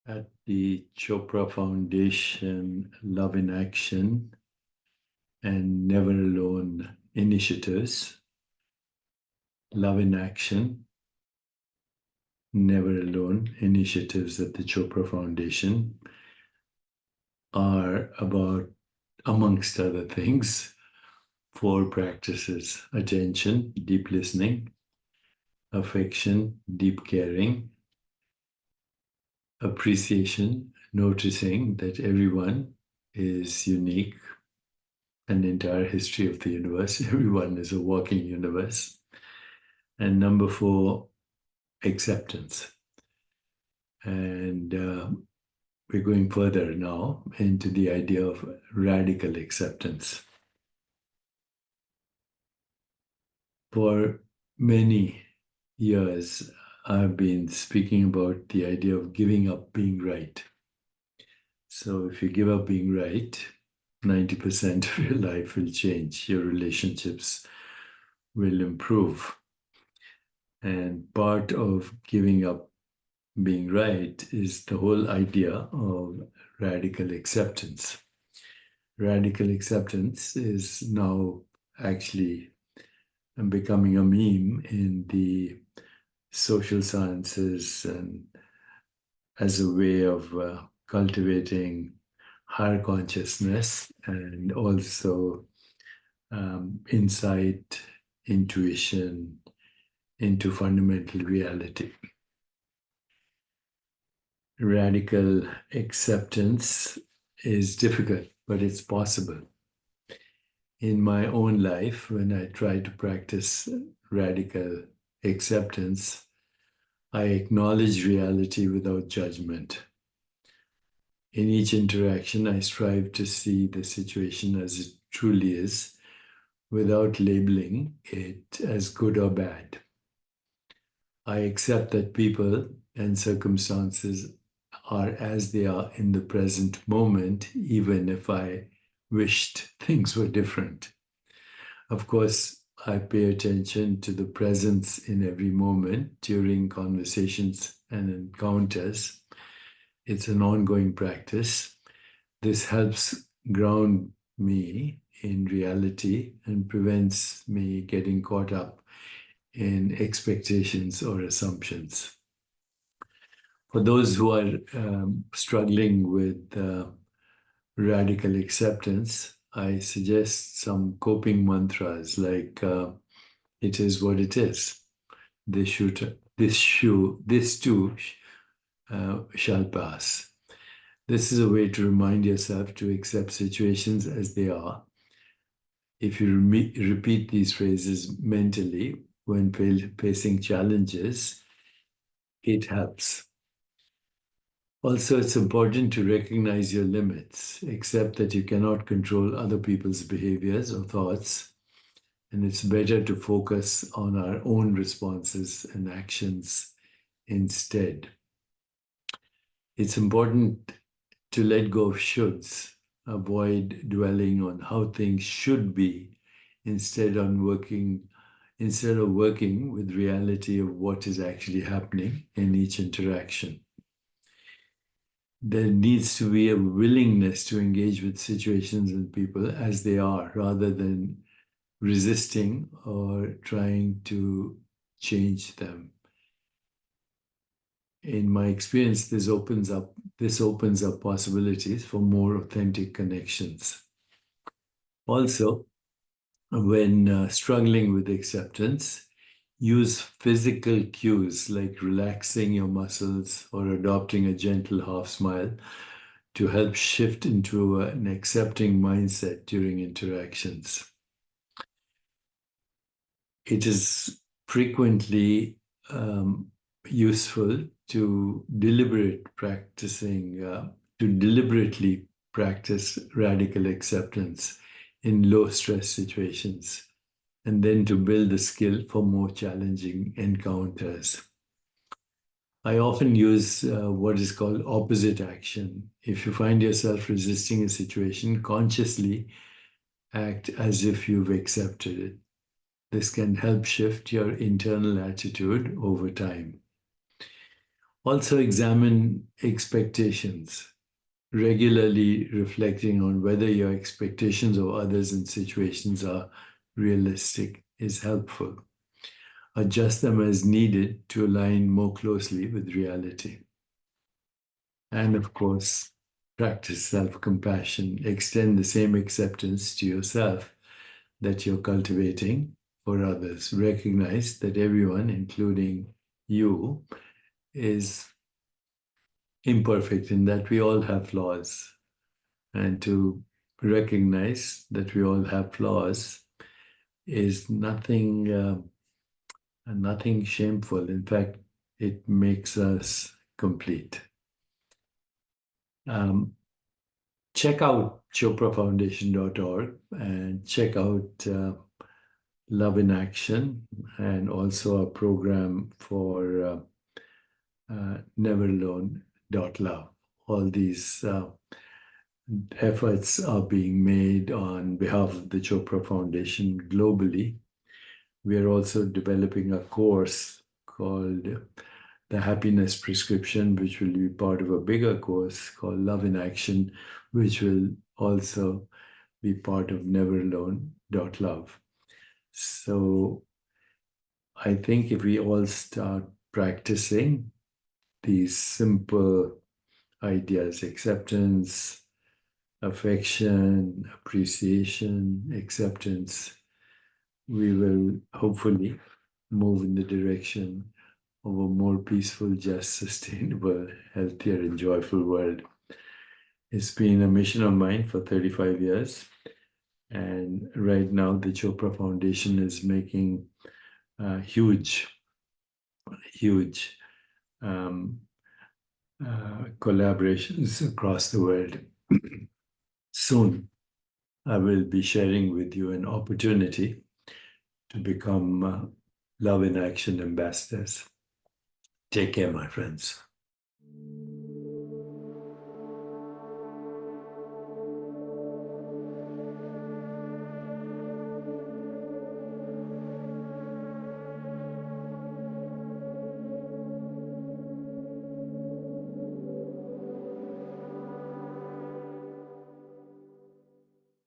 At the Chopra Foundation Love in Action and Never Alone initiatives, Love in Action, Never Alone initiatives at the Chopra Foundation are about, amongst other things, 4 practices: attention, deep listening; affection, deep caring; appreciation, noticing that everyone is unique, an entire history of the universe. Everyone is a walking universe. And number 4, acceptance. And we're going further now into the idea of radical acceptance. For many years, I've been speaking about the idea of giving up being right. So if you give up being right, 90% of your life will change. Your relationships will improve. And part of giving up being right is the whole idea of radical acceptance. Radical acceptance is now actually becoming a meme in the social sciences and as a way of cultivating higher consciousness and also insight, intuition into fundamental reality. Radical acceptance is difficult, but it's possible. In my own life, when I try to practice radical acceptance, I acknowledge reality without judgment. In each interaction, I strive to see the situation as it truly is, without labeling it as good or bad. I accept that people and circumstances are as they are in the present moment, even if I wished things were different. Of course, I pay attention to the presence in every moment during conversations and encounters. It's an ongoing practice. This helps ground me in reality and prevents me getting caught up in expectations or assumptions. For those who are struggling with radical acceptance, I suggest some coping mantras like it is what it is. This too shall pass. This is a way to remind yourself to accept situations as they are. If you repeat these phrases mentally when facing challenges, it helps. Also, it's important to recognize your limits, accept that you cannot control other people's behaviors or thoughts, and it's better to focus on our own responses and actions instead. It's important to let go of shoulds, avoid dwelling on how things should be instead of working with reality of what is actually happening in each interaction. There needs to be a willingness to engage with situations and people as they are, rather than resisting or trying to change them. In my experience, this opens up possibilities for more authentic connections. Also, when struggling with acceptance, use physical cues like relaxing your muscles or adopting a gentle half smile to help shift into an accepting mindset during interactions. It is frequently useful to deliberately practice radical acceptance in low stress situations, and then to build the skill for more challenging encounters. I often use what is called opposite action. If you find yourself resisting a situation, consciously act as if you've accepted it. This can help shift your internal attitude over time. Also, examine expectations, regularly reflecting on whether your expectations of others and situations are realistic is helpful. Adjust them as needed to align more closely with reality. And of course, practice self compassion. Extend the same acceptance to yourself that you're cultivating for others. Recognize that everyone, including you, is imperfect in that we all have flaws. And to recognize that we all have flaws is nothing shameful. In fact, it makes us complete. Um, Check out choprafoundation.org and check out Love in Action and also a program for neveralone.love. All these efforts are being made on behalf of the Chopra Foundation globally. We are also developing a course called The Happiness Prescription, which will be part of a bigger course called Love in Action, which will also be part of neveralone.love. So I think if we all start practicing these simple ideas, acceptance, affection, appreciation, acceptance, we will hopefully move in the direction of a more peaceful, just, sustainable, healthier, and joyful world. It's been a mission of mine for 35 years. And right now, the Chopra Foundation is making huge, huge collaborations across the world. Soon, I will be sharing with you an opportunity to become Love in Action ambassadors. Take care, my friends.